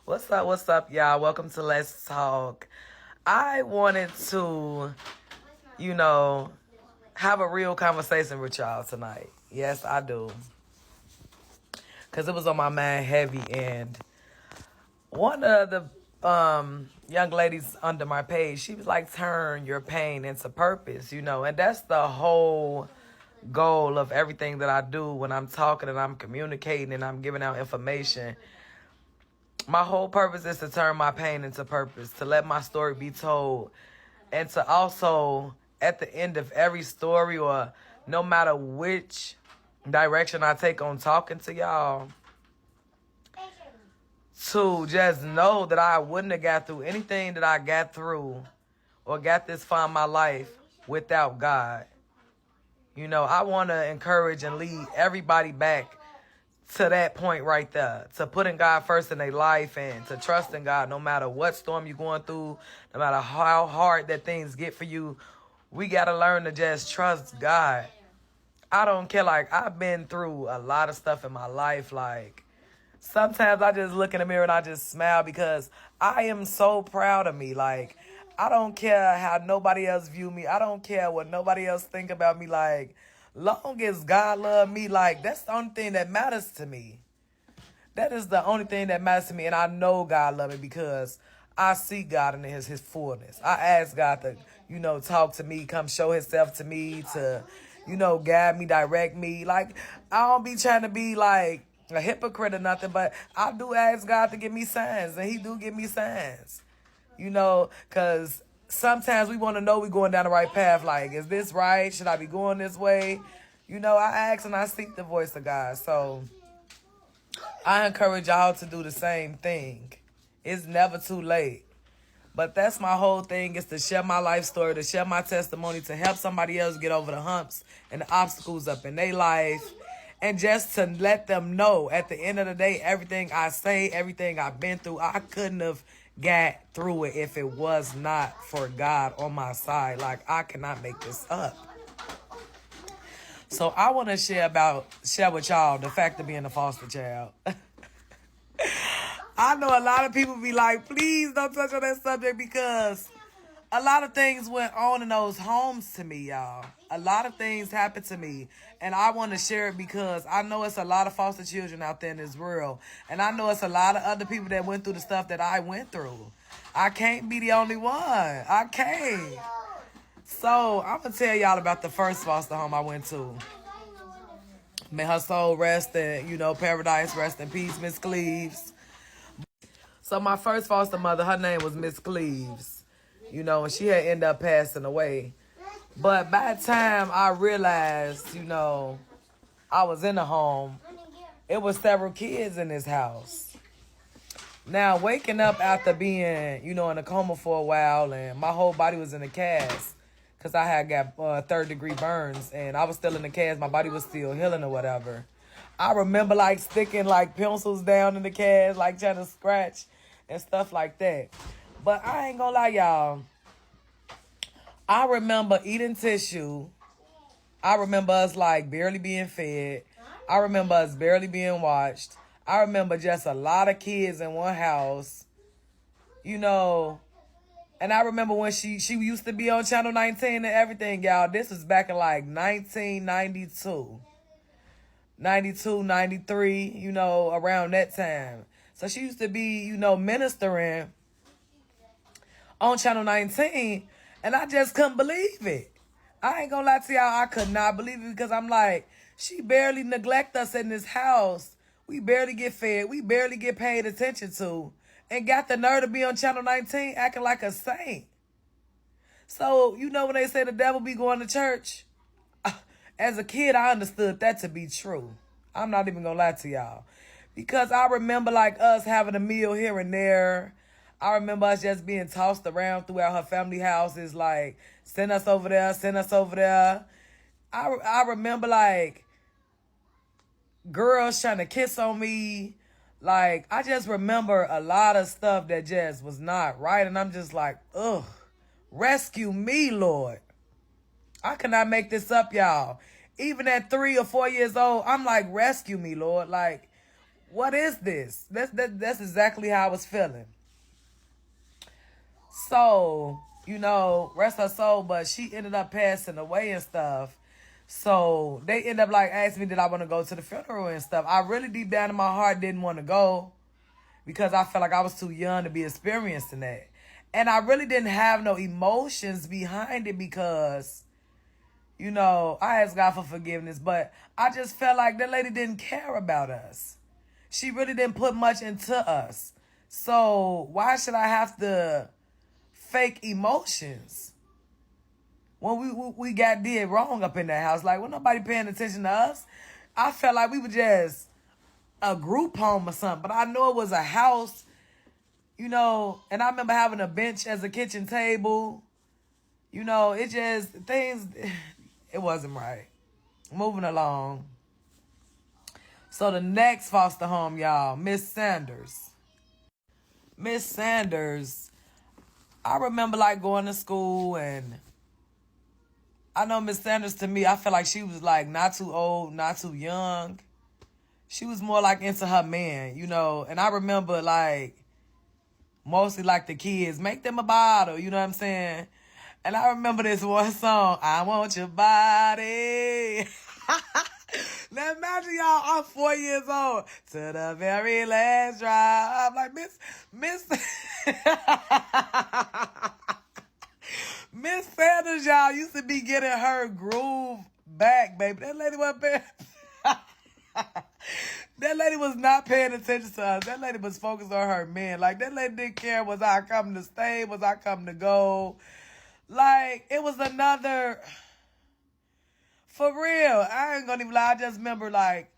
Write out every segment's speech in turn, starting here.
What's up, y'all? Welcome to Let's Talk. I wanted to, you know, have a real conversation with y'all tonight. Yes, I do. Because it was on my mind heavy. And one of the young ladies under my page, she was like, turn your pain into purpose, And that's the whole goal of everything that I do when I'm talking and I'm communicating and I'm giving out information. My whole purpose is to turn my pain into purpose, to let my story be told, and to also, at the end of every story, or no matter which direction I take on talking to y'all, to just know that I wouldn't have got through anything that I got through or got this far in my life without God. I want to encourage and lead everybody back to that point right there, to putting God first in their life and to trusting God no matter what storm you're going through, no matter how hard that things get for you. We got to learn to just trust God. I don't care. Like, I've been through a lot of stuff in my life. Like, sometimes I just look in the mirror and I just smile because I am so proud of me. Like, I don't care how nobody else view me. I don't care what nobody else think about me. Like, long as God love me, like, that's the only thing that matters to me. That is the only thing that matters to me. And I know God love me because I see God in his fullness. I ask God to, talk to me, come show himself to me, to, guide me, direct me. Like, I don't be trying to be like a hypocrite or nothing, but I do ask God to give me signs, and he do give me signs. Because sometimes we want to know we're going down the right path. Like, is this right? Should I be going this way? I ask and I seek the voice of God. So I encourage y'all to do the same thing. It's never too late. But that's my whole thing, is to share my life story, to share my testimony, to help somebody else get over the humps and the obstacles up in their life. And just to let them know at the end of the day, everything I say, everything I've been through, I couldn't have got through it if it was not for God on my side. Like, I cannot make this up. So I want to share with y'all the fact of being a foster child. I know a lot of people be like, please don't touch on that subject, because a lot of things went on in those homes to me, y'all. A lot of things happened to me. And I want to share it because I know it's a lot of foster children out there in this world. And I know it's a lot of other people that went through the stuff that I went through. I can't be the only one. I can't. So I'm going to tell y'all about the first foster home I went to. May her soul rest in, paradise, rest in peace, Miss Cleaves. So my first foster mother, her name was Miss Cleaves. And she had ended up passing away. But by the time I realized, I was in the home, it was several kids in this house. Now, waking up after being, in a coma for a while, and my whole body was in a cast because I had got third-degree burns, and I was still in the cast. My body was still healing or whatever. I remember, like, sticking, like, pencils down in the cast, like, trying to scratch and stuff like that. But I ain't gonna lie, y'all. I remember eating tissue. I remember us, like, barely being fed. I remember us barely being watched. I remember just a lot of kids in one house. And I remember when she used to be on Channel 19 and everything, y'all. This was back in, like, 1992. 92, 93, around that time. So she used to be, ministering on Channel 19, and I just couldn't believe it. I ain't gonna lie to y'all, I could not believe it, because I'm like, she barely neglect us in this house. We barely get fed. We barely get paid attention to, and got the nerve to be on Channel 19 acting like a saint. So, when they say the devil be going to church, as a kid, I understood that to be true. I'm not even gonna lie to y'all. Because I remember, like, us having a meal here and there. I remember us just being tossed around throughout her family houses, like, send us over there, send us over there. I remember, like, girls trying to kiss on me. Like, I just remember a lot of stuff that just was not right. And I'm just like, ugh, rescue me, Lord. I cannot make this up, y'all. Even at 3 or 4 years old, I'm like, rescue me, Lord. Like, what is this? That's exactly how I was feeling. So, you know, rest her soul, but she ended up passing away and stuff. So they ended up like asking me did I want to go to the funeral and stuff. I really deep down in my heart didn't want to go because I felt like I was too young to be experiencing that. And I really didn't have no emotions behind it because, you know, I asked God for forgiveness, but I just felt like that lady didn't care about us. She really didn't put much into us. So why should I have to fake emotions when we got did wrong up in that house? Like, when nobody paying attention to us, I felt like we were just a group home or something. But I know it was a house, you know, and I remember having a bench as a kitchen table. You know, it just, things, it wasn't right. Moving along. So the next foster home, y'all, Miss Sanders. Miss Sanders, I remember like going to school, and I know Miss Sanders, to me, I feel like she was like not too old, not too young. She was more like into her man, you know. And I remember like mostly like the kids, make them a bottle, you know what I'm saying? And I remember this one song, I Want Your Body. Now imagine y'all, I'm 4 years old. To the very last drop. I'm like, Miss Miss Sanders, y'all, used to be getting her groove back, baby. That lady wasn't paying. That lady was not paying attention to us. That lady was focused on her man. Like, that lady didn't care, was I coming to stay? Was I coming to go? Like, it was another... For real, I ain't gonna even lie. I just remember, like,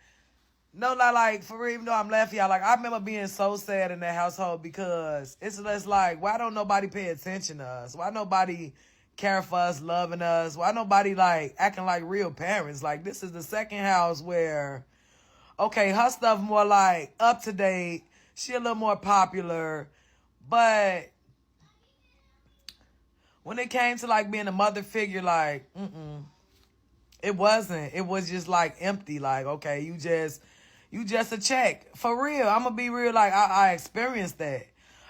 no lie, like, for real, even though I'm laughing, y'all, like, I remember being so sad in that household because it's just like, why don't nobody pay attention to us? Why nobody care for us, loving us? Why nobody, like, acting like real parents? Like, this is the second house where, okay, her stuff more, like, up to date. She a little more popular. But when it came to, like, being a mother figure, like, it wasn't. It was just like empty. Like, okay, you just a check. For real. I'm gonna be real. Like, I experienced that.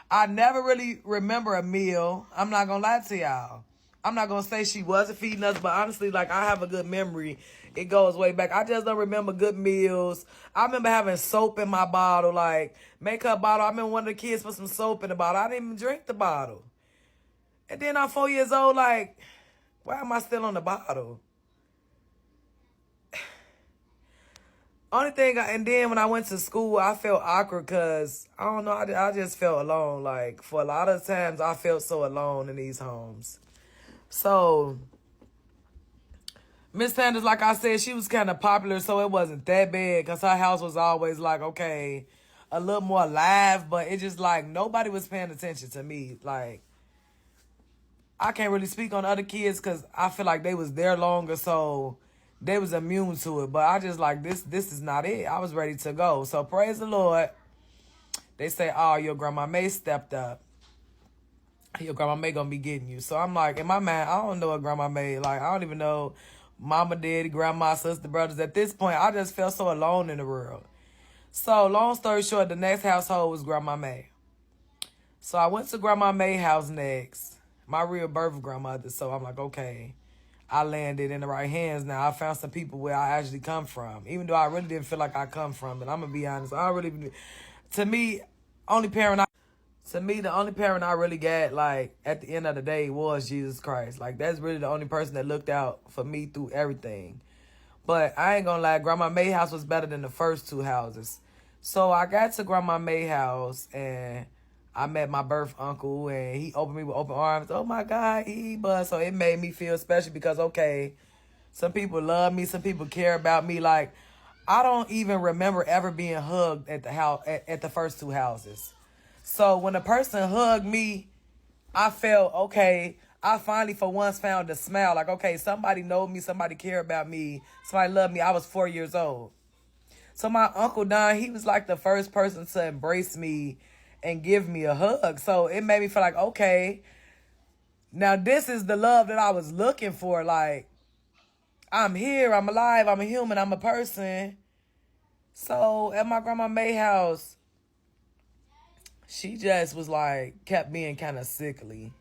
I never really remember a meal. I'm not gonna lie to y'all. I'm not gonna say she wasn't feeding us, but honestly, like, I have a good memory. It goes way back. I just don't remember good meals. I remember having soap in my bottle, like, makeup bottle. I remember one of the kids put some soap in the bottle. I didn't even drink the bottle. And then I'm 4 years old, like, why am I still on the bottle? Only thing, and then when I went to school, I felt awkward because, I don't know, I just felt alone. Like, for a lot of times, I felt so alone in these homes. So, Miss Sanders, like I said, she was kind of popular, so it wasn't that bad because her house was always like, okay, a little more live, but it just like, nobody was paying attention to me. Like, I can't really speak on other kids because I feel like they was there longer, so they was immune to it. But I just like, this is not it. I was ready to go. So praise the Lord. They say, oh, your grandma May stepped up. Your grandma May gonna be getting you. So I'm like, in my mind, I don't know what grandma May. Like, I don't even know mama, daddy, grandma, sister, brothers. At this point, I just felt so alone in the world. So long story short, the next household was Grandma May. So I went to Grandma May's house next. My real birth grandmother. So I'm like, okay, I landed in the right hands now. I found some people where I actually come from. Even though I really didn't feel like I come from it. I'm going to be honest. To me, the only parent I really got, like, at the end of the day was Jesus Christ. Like, that's really the only person that looked out for me through everything. But I ain't gonna lie, Grandma May's house was better than the first two houses. So I got to Grandma May's house, and I met my birth uncle, and he opened me with open arms. Oh, my God, but so it made me feel special because, okay, some people love me. Some people care about me. Like, I don't even remember ever being hugged at the house at the first two houses. So when a person hugged me, I felt, okay, I finally for once found a smile. Like, okay, somebody know me. Somebody care about me. Somebody love me. I was 4 years old. So my Uncle Don, he was like the first person to embrace me and give me a hug. So it made me feel like, okay, now this is the love that I was looking for. Like, I'm here, I'm alive, I'm a human, I'm a person. So at my grandma May house, she just was like, kept being kind of sickly.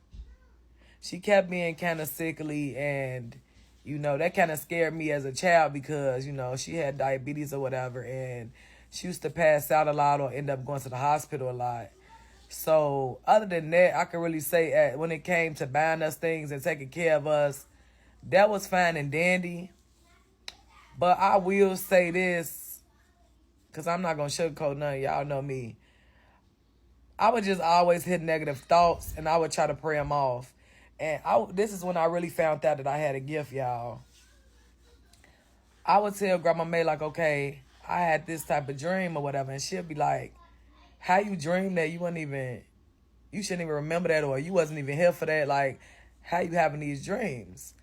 She kept being kind of sickly, and that kind of scared me as a child because she had diabetes or whatever, and she used to pass out a lot or end up going to the hospital a lot. So other than that, I could really say when it came to buying us things and taking care of us, that was fine and dandy. But I will say this, because I'm not going to sugarcoat none. Y'all know me. I would just always hit negative thoughts, and I would try to pray them off. And this is when I really found out that I had a gift, y'all. I would tell Grandma May, like, okay, I had this type of dream or whatever. And she'll be like, how you dream that? You shouldn't even remember that, or you wasn't even here for that. Like, how you having these dreams?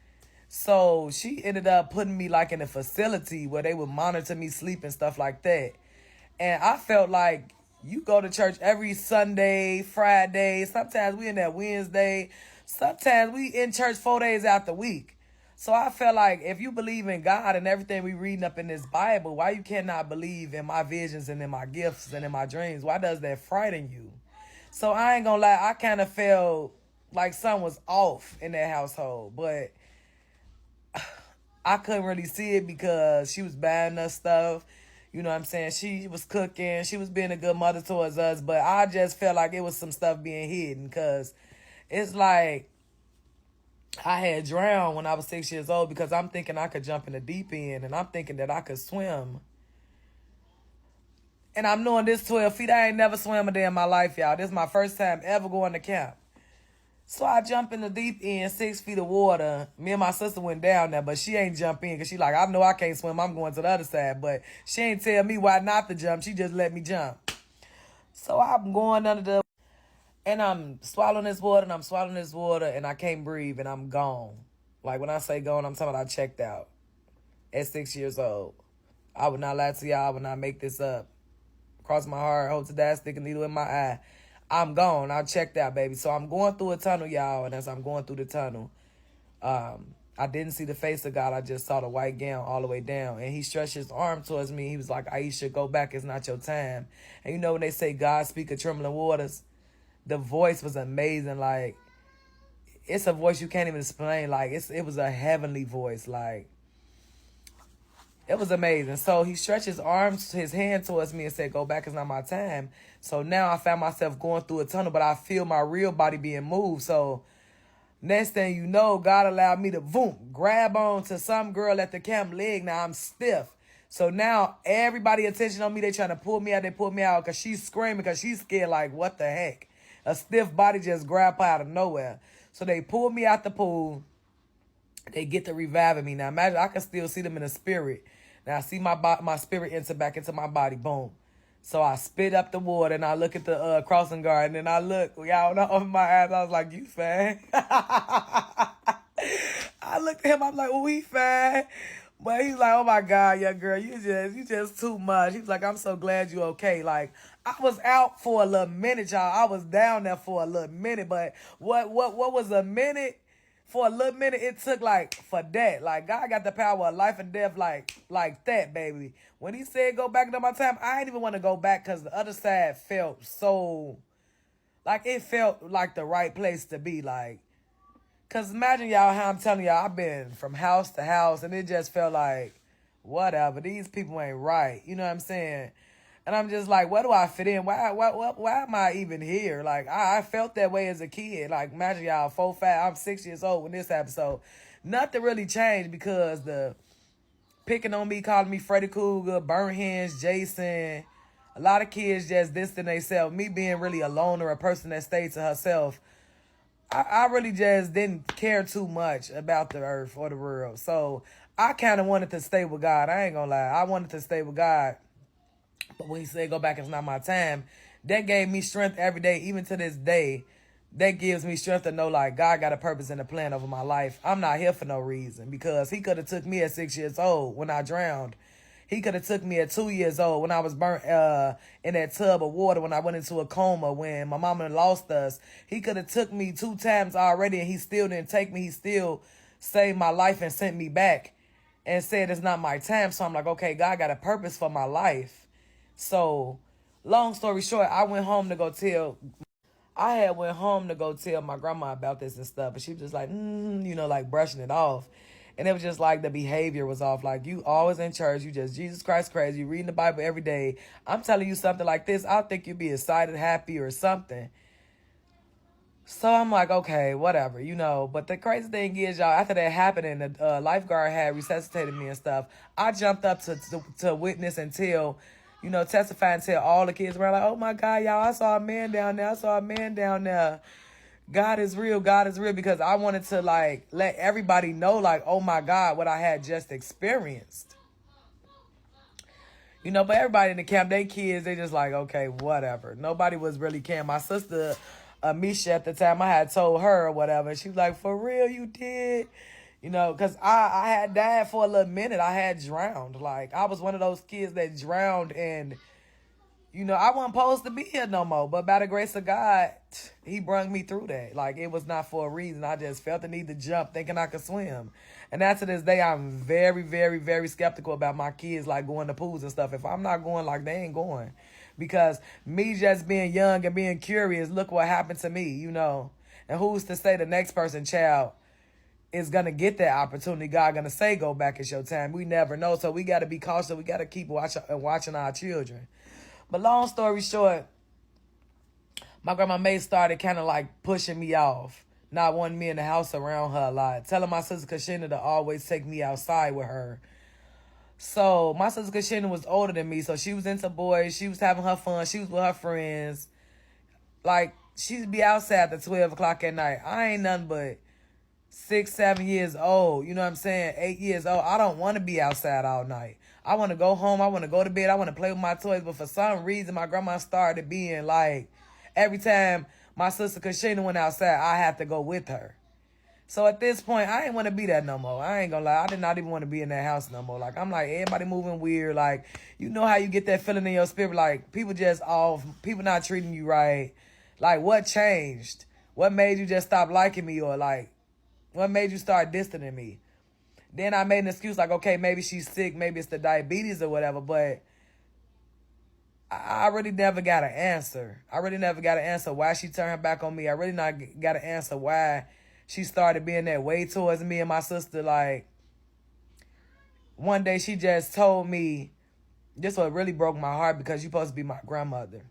So she ended up putting me like in a facility where they would monitor me sleep and stuff like that. And I felt like you go to church every Sunday, Friday. Sometimes we in that Wednesday. Sometimes we in church 4 days out the week. So I felt like if you believe in God and everything we reading up in this Bible, why you cannot believe in my visions and in my gifts and in my dreams? Why does that frighten you? So I ain't gonna lie, I kind of felt like something was off in that household. But I couldn't really see it because she was buying us stuff. You know what I'm saying? She was cooking. She was being a good mother towards us. But I just felt like it was some stuff being hidden because it's like I had drowned when I was 6 years old because I'm thinking I could jump in the deep end and I'm thinking that I could swim. And I'm knowing this 12 feet. I ain't never swam a day in my life, y'all. This is my first time ever going to camp. So I jump in the deep end, 6 feet of water. Me and my sister went down there, but she ain't jump in because she like, I know I can't swim. I'm going to the other side. But she ain't tell me why not to jump. She just let me jump. So I'm going under the... And I'm swallowing this water, and I can't breathe, and I'm gone. Like, when I say gone, I'm talking about I checked out at 6 years old. I would not lie to y'all. I would not make this up. Cross my heart, hope to die, stick a needle in my eye. I'm gone. I checked out, baby. So I'm going through a tunnel, y'all, and as I'm going through the tunnel, I didn't see the face of God. I just saw the white gown all the way down, and he stretched his arm towards me. He was like, Aisha, go back. It's not your time. And you know when they say God speak of trembling waters? The voice was amazing. Like, it's a voice you can't even explain. Like, it was a heavenly voice. Like, it was amazing. So he stretched his hand towards me and said, go back, it's not my time. So now I found myself going through a tunnel, but I feel my real body being moved. So next thing you know, God allowed me to, grab on to some girl at the camp leg. Now I'm stiff. So now everybody attention on me. They trying to pull me out. They pull me out because she's screaming because she's scared like, what the heck? A stiff body just grabbed her out of nowhere. So they pulled me out the pool. They get to reviving me. Now imagine I can still see them in the spirit. Now I see my spirit enter back into my body. Boom. So I spit up the water and I look at the crossing guard and then I look, y'all know, over my eyes. I was like, you fine? I looked at him. I'm like, oh, he fine. But he's like, oh my God, young girl, you just too much. He was like, I'm so glad you okay. Like, I was out for a little minute, y'all. I was down there for a little minute, but what was a minute? For a little minute, it took like for that. Like, God got the power of life and death like that, baby. When he said go back into my time, I didn't even want to go back because the other side felt so, like, it felt like the right place to be. Like, because imagine, y'all, how I'm telling y'all, I've been from house to house, and it just felt like, whatever, these people ain't right. You know what I'm saying? And I'm just like, where do I fit in? Why am I even here? Like, I felt that way as a kid. Like, imagine y'all, 4, 5, I'm 6 years old when this episode. Nothing really changed because the picking on me, calling me Freddy Krueger, Burn Hands, Jason, a lot of kids just distancing themselves. Me being really a loner, a person that stayed to herself. I really just didn't care too much about the earth or the world. So I kind of wanted to stay with God. I ain't gonna lie. I wanted to stay with God. But when he said go back, it's not my time, that gave me strength every day, even to this day. That gives me strength to know, like, God got a purpose and a plan over my life. I'm not here for no reason because he could have took me at 6 years old when I drowned. He could have took me at 2 years old when I was burnt in that tub of water, when I went into a coma, when my mama lost us. He could have took me 2 times already, and he still didn't take me. He still saved my life and sent me back and said it's not my time. So I'm like, okay, God got a purpose for my life. So, long story short, I went home to go tell. I had went home to go tell my grandma about this and stuff, and she was just like, like brushing it off. And it was just like the behavior was off. Like, you always in church. You just Jesus Christ crazy. You reading the Bible every day. I'm telling you something like this. I think you'd be excited, happy, or something. So I'm like, okay, whatever, But the crazy thing is, y'all, after that happened and the lifeguard had resuscitated me and stuff, I jumped up to witness and tell, testify and tell all the kids around, like, oh my God, y'all, I saw a man down there. I saw a man down there. God is real. God is real. Because I wanted to, like, let everybody know, like, oh my God, what I had just experienced. But everybody in the camp, they kids, they just like, okay, whatever. Nobody was really caring. My sister, Misha, at the time, I had told her or whatever. She was like, for real, you did? Because I had died for a little minute. I had drowned. Like, I was one of those kids that drowned and, I wasn't supposed to be here no more. But by the grace of God, he brought me through that. Like, it was not for a reason. I just felt the need to jump thinking I could swim. And after this day, I'm very, very, very skeptical about my kids, like, going to pools and stuff. If I'm not going, like, they ain't going. Because me just being young and being curious, look what happened to me, And who's to say the next person, child, is going to get that opportunity? God going to say, go back, it's your time. We never know. So we got to be cautious. We got to keep watching our children. But long story short, my grandma May started kind of like pushing me off. Not wanting me in the house around her a lot. Telling my sister Kashina to always take me outside with her. So my sister Kashina was older than me. So she was into boys. She was having her fun. She was with her friends. Like, she'd be outside at 12 o'clock at night. I ain't nothing but 6, 7 years old. You know what I'm saying? 8 years old. I don't want to be outside all night. I want to go home. I want to go to bed. I want to play with my toys. But for some reason, my grandma started being like, every time my sister Kashina went outside, I had to go with her. So at this point, I ain't want to be that no more. I ain't gonna lie. I did not even want to be in that house no more. Like, I'm like, everybody moving weird. Like, you know how you get that feeling in your spirit? Like, people just off. People not treating you right. Like, what changed? What made you just stop liking me? Or, like, what made you start distancing me? Then I made an excuse like, okay, maybe she's sick. Maybe it's the diabetes or whatever. But I really never got an answer. I really never got an answer why she turned her back on me. I really not got an answer why she started being that way towards me and my sister. Like, one day she just told me, this what really broke my heart because you're supposed to be my grandmother.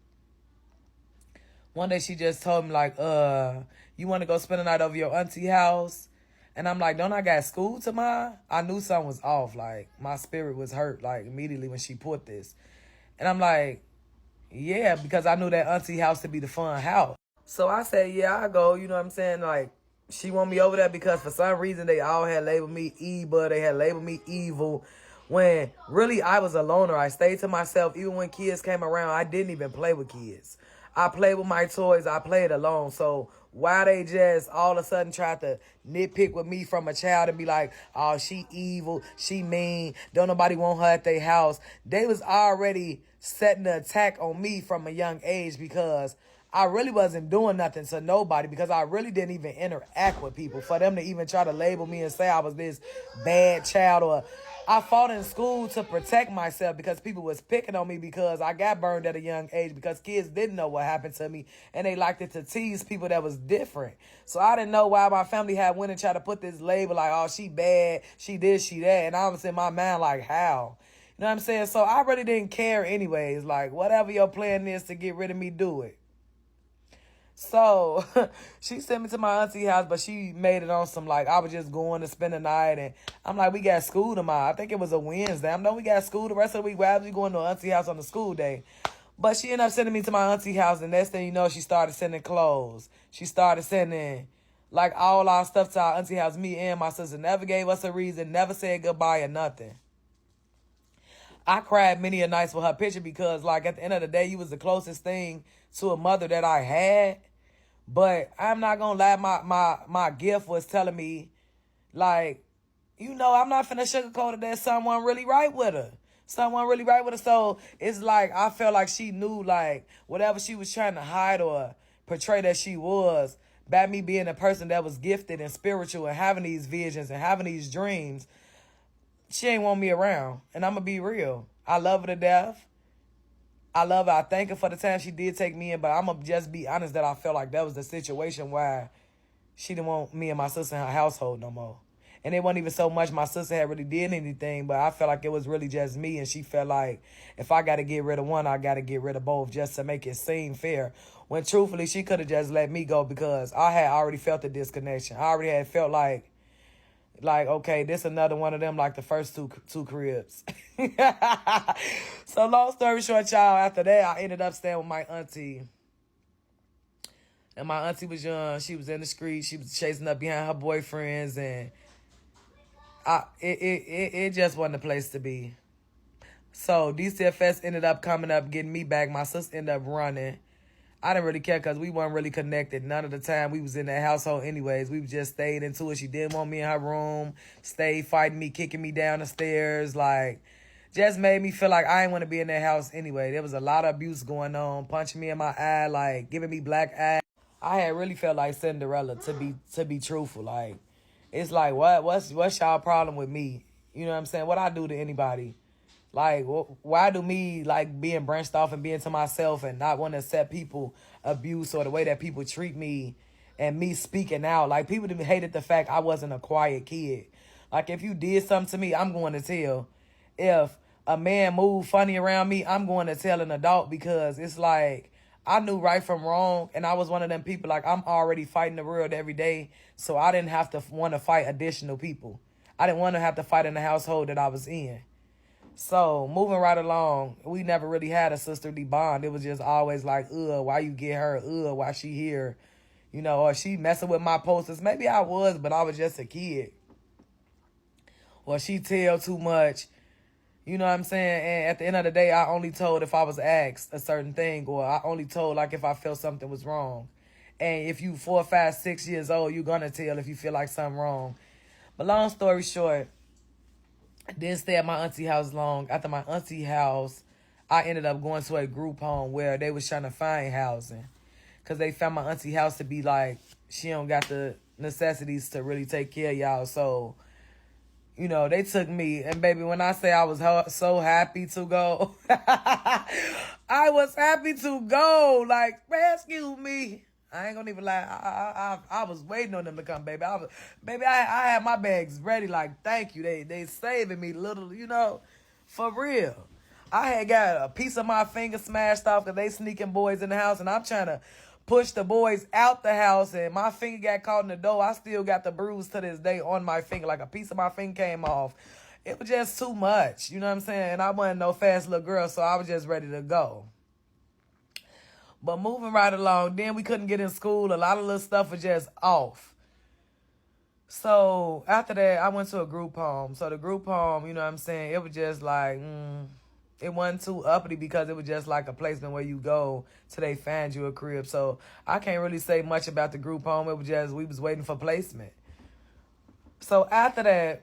One day she just told me, like, you want to go spend the night over your auntie house? And I'm like, don't I got school tomorrow? I knew something was off. Like, my spirit was hurt, like, immediately when she put this. And I'm like, yeah, because I knew that auntie house to be the fun house. So I said, yeah, I'll go. You know what I'm saying? Like, she want me over there because for some reason they all had labeled me evil. They had labeled me evil. When really I was a loner. I stayed to myself. Even when kids came around, I didn't even play with kids. I played with my toys. I played alone. So why they just all of a sudden tried to nitpick with me from a child and be like, oh, she evil, she mean, don't nobody want her at their house. They was already setting the attack on me from a young age because I really wasn't doing nothing to nobody, because I really didn't even interact with people. For them to even try to label me and say I was this bad child, or I fought in school to protect myself because people was picking on me because I got burned at a young age, because kids didn't know what happened to me and they liked it to tease people that was different. So I didn't know why my family had went and tried to put this label like, oh, she bad, she this, she that. And I was in my mind like, how? You know what I'm saying? So I really didn't care anyways. Like, whatever your plan is to get rid of me, do it. So she sent me to my auntie house, but she made it on some, like, I was just going to spend the night. And I'm like, we got school tomorrow. I think it was a Wednesday. I know we got school the rest of the week. Why was we going to auntie house on the school day? But she ended up sending me to my auntie house. And next thing you know, she started sending clothes. She started sending, like, all our stuff to our auntie house. Me and my sister never gave us a reason, never said goodbye or nothing. I cried many a nights with her picture because, like, at the end of the day, you was the closest thing to a mother that I had. But I'm not going to lie, my gift was telling me, like, I'm not finna sugarcoat it. There's someone really right with her. Someone really right with her. So it's like, I felt like she knew, like, whatever she was trying to hide or portray that she was, by me being a person that was gifted and spiritual and having these visions and having these dreams, she ain't want me around. And I'm going to be real. I love her to death. I love her. I thank her for the time she did take me in, but I'm going to just be honest that I felt like that was the situation where she didn't want me and my sister in her household no more. And it wasn't even so much my sister had really did anything, but I felt like it was really just me, and she felt like if I got to get rid of one, I got to get rid of both just to make it seem fair. When truthfully, she could have just let me go because I had already felt the disconnection. I already had felt like okay, this another one of them, like the first two cribs. So long story short, y'all, after that, I ended up staying with my auntie. And my auntie was young. She was in the street. She was chasing up behind her boyfriends, and it just wasn't a place to be. So DCFS ended up coming up, getting me back. My sister ended up running. I didn't really care because we weren't really connected. None of the time we was in that household anyways. We just stayed into it. She didn't want me in her room. Stayed fighting me, kicking me down the stairs. Like, just made me feel like I didn't want to be in that house anyway. There was a lot of abuse going on. Punching me in my eye, like, giving me black eye. I had really felt like Cinderella, to be truthful. Like, it's like, what's y'all problem with me? You know what I'm saying? What I do to anybody? Like, why do me, like, being branched off and being to myself and not want to accept people abuse or the way that people treat me and me speaking out? Like, people hated the fact I wasn't a quiet kid. Like, if you did something to me, I'm going to tell. If a man moved funny around me, I'm going to tell an adult, because it's like, I knew right from wrong, and I was one of them people, like, I'm already fighting the world every day, so I didn't have to want to fight additional people. I didn't want to have to fight in the household that I was in. So, moving right along, we never really had a sisterly bond. It was just always like, why you get her? Why she here? You know, or she messing with my posters. Maybe I was, but I was just a kid. Or she tell too much. You know what I'm saying? And at the end of the day, I only told if I was asked a certain thing, or I only told, like, if I felt something was wrong. And if you 4, 5, 6 years old, you're going to tell if you feel like something wrong. But long story short, I didn't stay at my auntie house long. After my auntie house, I ended up going to a group home where they was trying to find housing, because they found my auntie house to be like, she don't got the necessities to really take care of y'all. So, you know, they took me. And baby, when I say I was so happy to go, I was happy to go. Like, rescue me. I ain't gonna even lie. I was waiting on them to come, baby. I had my bags ready. Like, thank you. They saving me little, you know, for real. I had got a piece of my finger smashed off because they sneaking boys in the house, and I'm trying to push the boys out the house, and my finger got caught in the door. I still got the bruise to this day on my finger. Like, a piece of my finger came off. It was just too much. You know what I'm saying? And I wasn't no fast little girl, so I was just ready to go. But moving right along, then we couldn't get in school. A lot of little stuff was just off. So after that, I went to a group home. So the group home, you know what I'm saying, it was just like, it wasn't too uppity, because it was just like a placement where you go till they find you a crib. So I can't really say much about the group home. It was just, we was waiting for placement. So after that,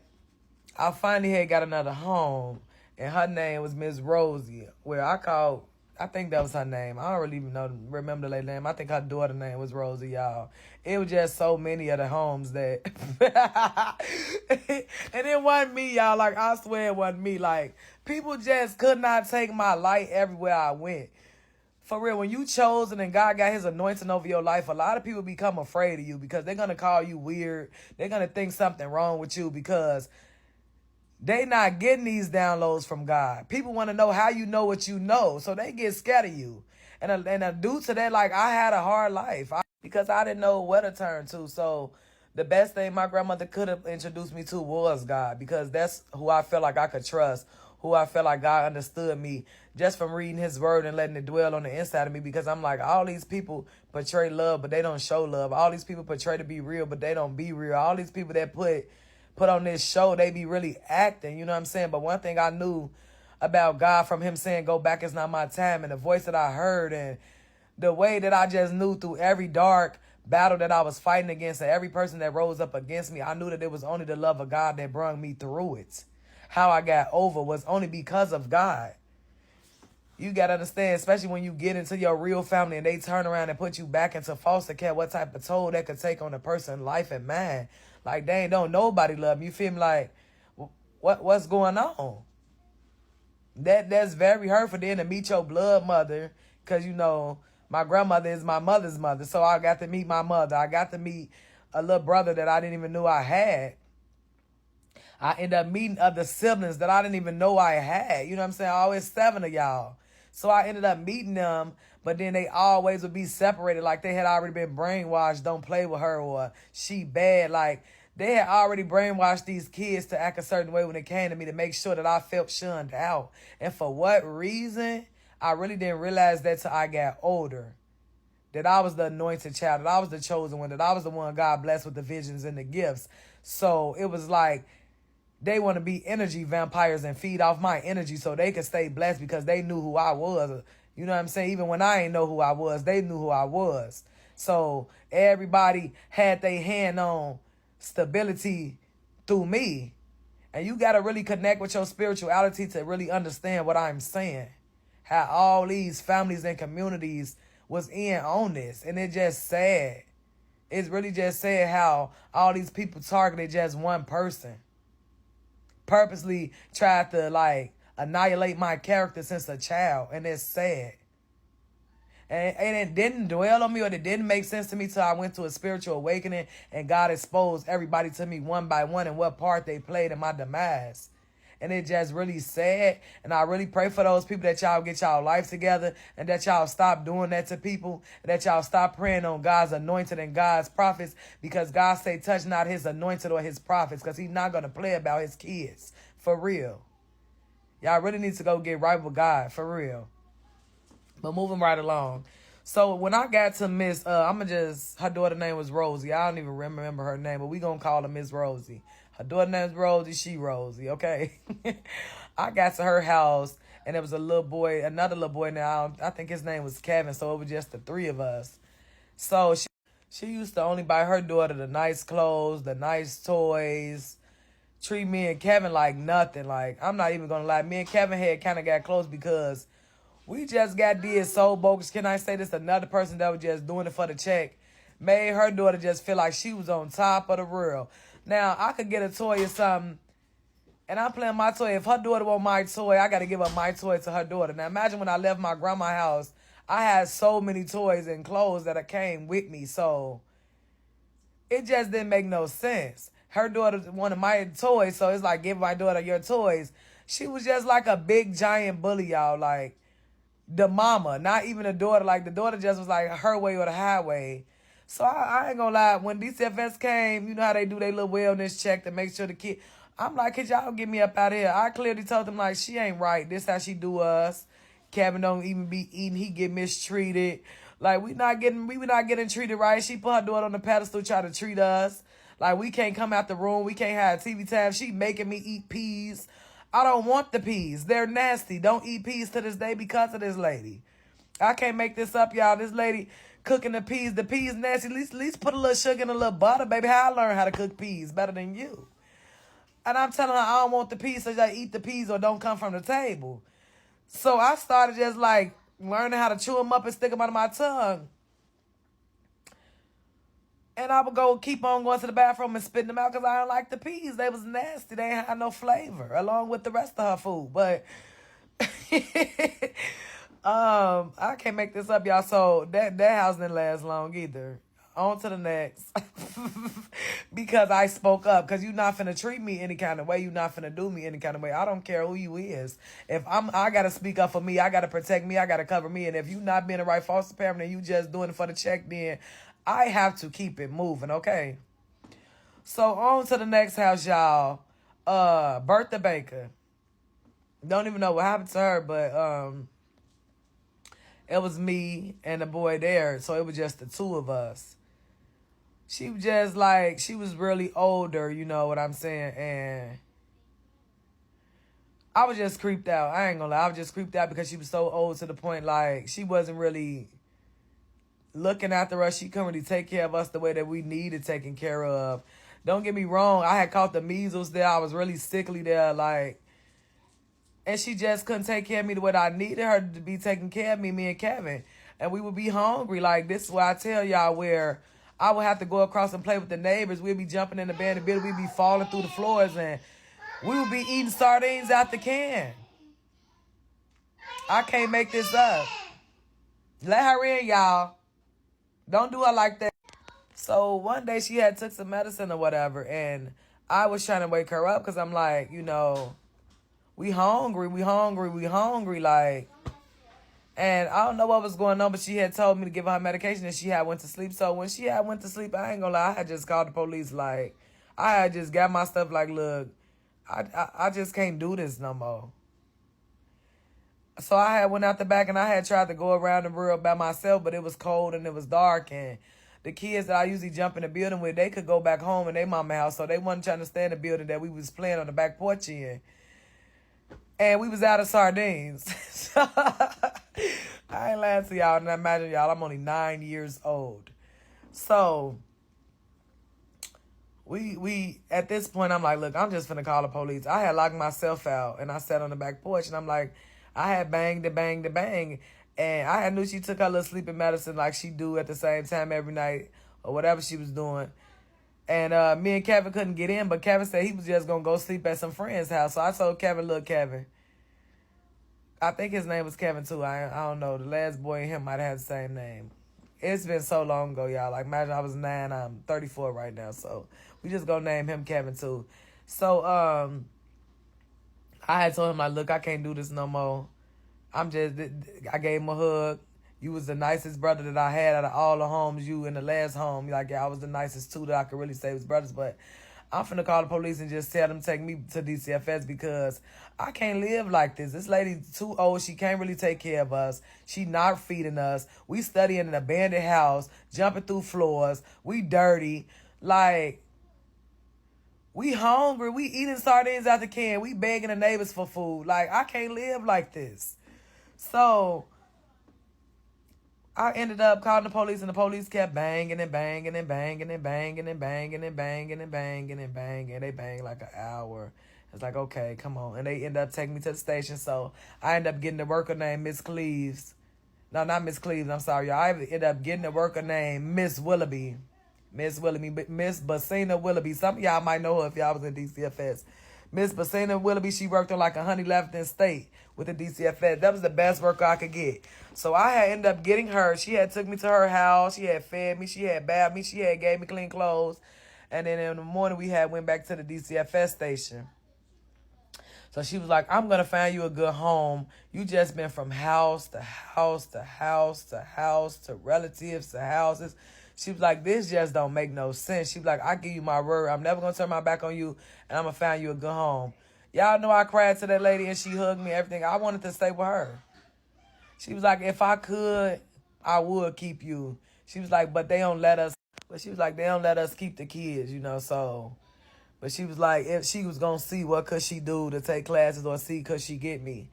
I finally had got another home, and her name was Miss Rosie, where I think that was her name. I don't really even remember the lady name. I think her daughter's name was Rosie, y'all. It was just so many of the homes that... And it wasn't me, y'all. Like, I swear it wasn't me. Like, people just could not take my light everywhere I went. For real, when you chosen and God got his anointing over your life, a lot of people become afraid of you, because they're going to call you weird. They're going to think something wrong with you, because they not getting these downloads from God. People want to know how you know what you know, so they get scared of you. And due to that, like, I had a hard life because I didn't know where to turn to. So the best thing my grandmother could have introduced me to was God, because that's who I felt like I could trust, who I felt like God understood me just from reading his word and letting it dwell on the inside of me. Because I'm like, all these people portray love, but they don't show love. All these people portray to be real, but they don't be real. All these people that put on this show, they be really acting, you know what I'm saying? But one thing I knew about God from him saying, go back, it's not my time, and the voice that I heard, and the way that I just knew through every dark battle that I was fighting against, and every person that rose up against me, I knew that it was only the love of God that brought me through it. How I got over was only because of God. You got to understand, especially when you get into your real family and they turn around and put you back into foster care, what type of toll that could take on a person's life and mind. Like, dang, don't nobody love me. You feel me? Like, what's going on? That's very hurtful then to meet your blood mother, because you know my grandmother is my mother's mother, so I got to meet my mother. I got to meet a little brother that I didn't even know I had. I ended up meeting other siblings that I didn't even know I had. You know what I'm saying? Always 7 of y'all. So I ended up meeting them, but then they always would be separated, like they had already been brainwashed. Don't play with her, or she bad. Like they had already brainwashed these kids to act a certain way when it came to me, to make sure that I felt shunned out. And for what reason? I really didn't realize that till I got older. That I was the anointed child, that I was the chosen one, that I was the one God blessed with the visions and the gifts. So it was like they want to be energy vampires and feed off my energy so they could stay blessed, because they knew who I was. You know what I'm saying? Even when I ain't know who I was, they knew who I was. So everybody had their hand on stability through me. And you got to really connect with your spirituality to really understand what I'm saying. How all these families and communities was in on this. And it just sad. It's really just sad how all these people targeted just one person. Purposely tried to like annihilate my character since a child. And it's sad. And it didn't dwell on me, or it didn't make sense to me till I went to a spiritual awakening and God exposed everybody to me one by one and what part they played in my demise. And it just really sad. And I really pray for those people that y'all get y'all life together, and that y'all stop doing that to people, and that y'all stop praying on God's anointed and God's prophets, because God say touch not his anointed or his prophets, because he's not going to play about his kids. For real. Y'all really need to go get right with God. For real. But moving right along. So when I got to Miss, her daughter name was Rosie. I don't even remember her name, but we going to call her Miss Rosie. Her daughter name is Rosie. She Rosie, okay? I got to her house, and there was a little boy, another little boy now. I think his name was Kevin, so it was just the 3 of us. So she used to only buy her daughter the nice clothes, the nice toys, treat me and Kevin like nothing. Like, I'm not even going to lie. Me and Kevin had kind of got close because we just got did so bogus. Can I say this? Another person that was just doing it for the check made her daughter just feel like she was on top of the world. Now, I could get a toy or something, and I'm playing my toy. If her daughter want my toy, I got to give up my toy to her daughter. Now, imagine when I left my grandma's house, I had so many toys and clothes that came with me. So it just didn't make no sense. Her daughter wanted my toys, so it's like, give my daughter your toys. She was just like a big, giant bully, y'all. Like, the mama, not even the daughter. Like, the daughter just was like her way or the highway. So I ain't gonna lie. When DCFS came, you know how they do their little wellness check to make sure the kid. I'm like, could y'all get me up out of here? I clearly told them, like, she ain't right. This how she do us. Kevin don't even be eating. He get mistreated. Like, we were not getting treated right. She put her daughter on the pedestal, try to treat us. Like, we can't come out the room. We can't have TV time. She making me eat peas. I don't want the peas. They're nasty. Don't eat peas to this day because of this lady. I can't make this up, y'all. This lady cooking the peas. The peas nasty. At least put a little sugar and a little butter, baby. How I learn how to cook peas better than you. And I'm telling her I don't want the peas, so I eat the peas or don't come from the table. So I started just like learning how to chew them up and stick them under my tongue. And I would keep on going to the bathroom and spitting them out because I don't like the peas. They was nasty. They ain't had no flavor along with the rest of her food. But I can't make this up, y'all. So that house didn't last long either. On to the next. Because I spoke up. Because you're not finna treat me any kind of way. You're not finna do me any kind of way. I don't care who you is. I got to speak up for me. I got to protect me. I got to cover me. And if you not being the right foster parent and you just doing it for the check, then I have to keep it moving, okay? So on to the next house, y'all. Bertha Baker. Don't even know what happened to her, but it was me and the boy there. So it was just the 2 of us. She was just like, she was really older, you know what I'm saying? And I was just creeped out. I ain't gonna lie. I was just creeped out because she was so old to the point, like, she wasn't really looking after us. She couldn't really take care of us the way that we needed taken care of. Don't get me wrong. I had caught the measles there. I was really sickly there, like, and she just couldn't take care of me the way I needed her to be taking care of me and Kevin. And we would be hungry. Like, this is why I tell y'all, where I would have to go across and play with the neighbors. We'd be jumping in the abandoned building. We'd be falling through the floors, and we would be eating sardines out the can. I can't make this up. Let her in, y'all. Don't do her like that. So one day she had took some medicine or whatever, and I was trying to wake her up because I'm like, you know, we hungry, like. And I don't know what was going on, but she had told me to give her medication and she had went to sleep. So when she had went to sleep, I ain't gonna lie, I had just called the police. Like, I had just got my stuff like, look, I just can't do this no more. So I had went out the back and I had tried to go around the world by myself, but it was cold and it was dark. And the kids that I usually jump in the building with, they could go back home in their mama house. So they wasn't trying to stay in the building that we was playing on the back porch in. And we was out of sardines. I ain't lying to y'all. And imagine y'all, I'm only 9 years old. So we at this point, I'm like, look, I'm just finna call the police. I had locked myself out and I sat on the back porch and I'm like, I had banged the bang. And I had knew she took her little sleeping medicine like she do at the same time every night or whatever she was doing. And me and Kevin couldn't get in, but Kevin said he was just going to go sleep at some friend's house. So I told Kevin, look, Kevin, I think his name was Kevin too. I don't know. The last boy and him might have had the same name. It's been so long ago, y'all. Like, imagine I was 9, I'm 34 right now. So we just going to name him Kevin too. So I had told him, like, look, I can't do this no more. I gave him a hug. You was the nicest brother that I had out of all the homes. You in the last home, like, yeah, I was the nicest too that I could really say was brothers. But I'm finna call the police and just tell them to take me to DCFS because I can't live like this. This lady too old. She can't really take care of us. She not feeding us. We study in an abandoned house, jumping through floors. We dirty. Like, we hungry. We eating sardines out the can. We begging the neighbors for food. Like, I can't live like this. So I ended up calling the police, and the police kept banging and banging and banging and banging and banging and banging and banging and banging. And they banged like an hour. It's like, okay, come on. And they ended up taking me to the station. So I ended up getting a worker named Miss Cleaves. No, not Miss Cleaves. I'm sorry, y'all. I ended up getting a worker named Miss Willoughby. Miss Basina Willoughby. Some of y'all might know her if y'all was in DCFS. Miss Basina Willoughby, she worked on like 111th State with the DCFS. That was the best worker I could get. So I had ended up getting her. She had took me to her house. She had fed me. She had bathed me. She had gave me clean clothes. And then in the morning, we had went back to the DCFS station. So she was like, I'm going to find you a good home. You just been from house to house to house to house to relatives to houses. She was like, this just don't make no sense. She was like, I give you my word. I'm never going to turn my back on you, and I'm going to find you a good home. Y'all know I cried to that lady, and she hugged me, everything. I wanted to stay with her. She was like, if I could, I would keep you. She was like, but they don't let us. But she was like, they don't let us keep the kids, you know, so. But she was like, if she was going to see what could she do to take classes or see could she get me.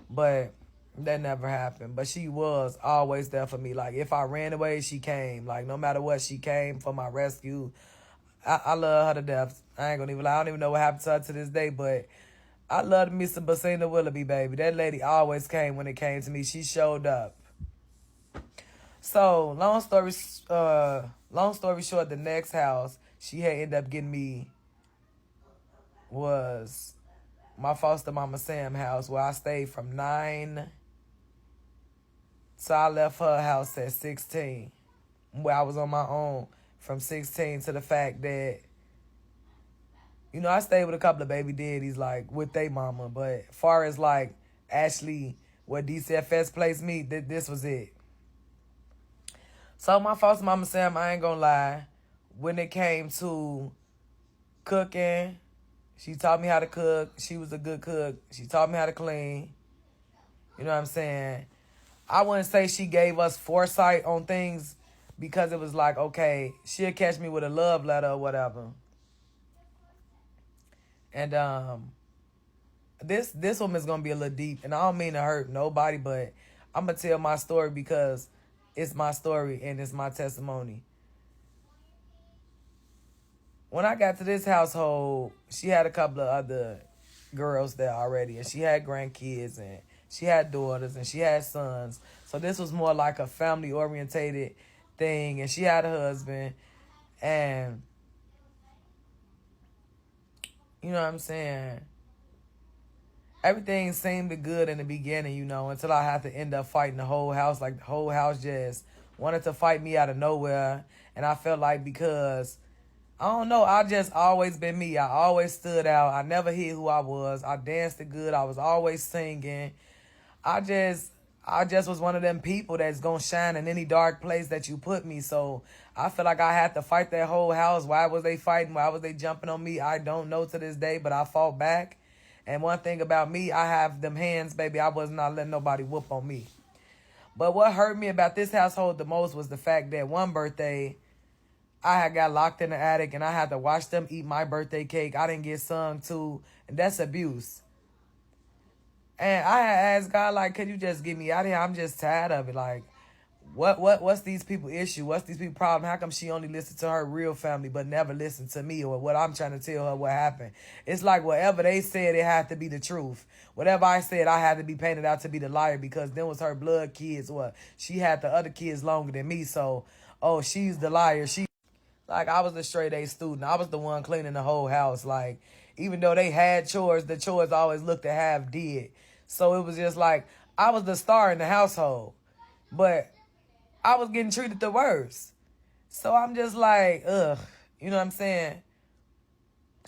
But that never happened. But she was always there for me. Like, if I ran away, she came. Like, no matter what, she came for my rescue. I love her to death. I ain't going to even lie. I don't even know what happened to her to this day. But I loved me some Basina Willoughby, baby. That lady always came when it came to me. She showed up. So, long story short, the next house she had ended up getting me was my foster mama Sam house, where I stayed from 9. So I left her house at 16, where I was on my own from 16 to the fact that, you know, I stayed with a couple of baby daddies, like, with they mama. But far as, like, actually where DCFS placed me, this was it. So my foster mama Sam, I ain't gonna lie, when it came to cooking, she taught me how to cook. She was a good cook. She taught me how to clean. You know what I'm saying? I wouldn't say she gave us foresight on things because it was like, okay, she'll catch me with a love letter or whatever. And this one is going to be a little deep. And I don't mean to hurt nobody, but I'm going to tell my story because it's my story and it's my testimony. When I got to this household, she had a couple of other girls there already, and she had grandkids, and she had daughters, and she had sons. So this was more like a family-orientated thing, and she had a husband, and you know what I'm saying? everything seemed good in the beginning, until I had to end up fighting the whole house. Like, the whole house just wanted to fight me out of nowhere. And I felt like because, I don't know, I just always been me. I always stood out. I never hid who I was. I danced it good. I was always singing. I just was one of them people that's gonna shine in any dark place that you put me. So I feel like I had to fight that whole house. Why was they fighting? Why was they jumping on me? I don't know to this day, but I fought back. And one thing about me, I have them hands, baby. I was not letting nobody whoop on me. But what hurt me about this household the most was the fact that one birthday, I had got locked in the attic and I had to watch them eat my birthday cake. I didn't get sung to, and that's abuse. And I had asked God, like, could you just get me out of here? I'm just tired of it. Like, what's these people issue? What's these people problem? How come she only listened to her real family but never listened to me or what I'm trying to tell her what happened? It's like whatever they said, it had to be the truth. Whatever I said, I had to be painted out to be the liar because them was her blood kids. She had the other kids longer than me. So, she's the liar. Like, I was the straight A student. I was the one cleaning the whole house. Like, even though they had chores, the chores always looked to have did. So it was just like, I was the star in the household. But I was getting treated the worst. So I'm just like, ugh. You know what I'm saying?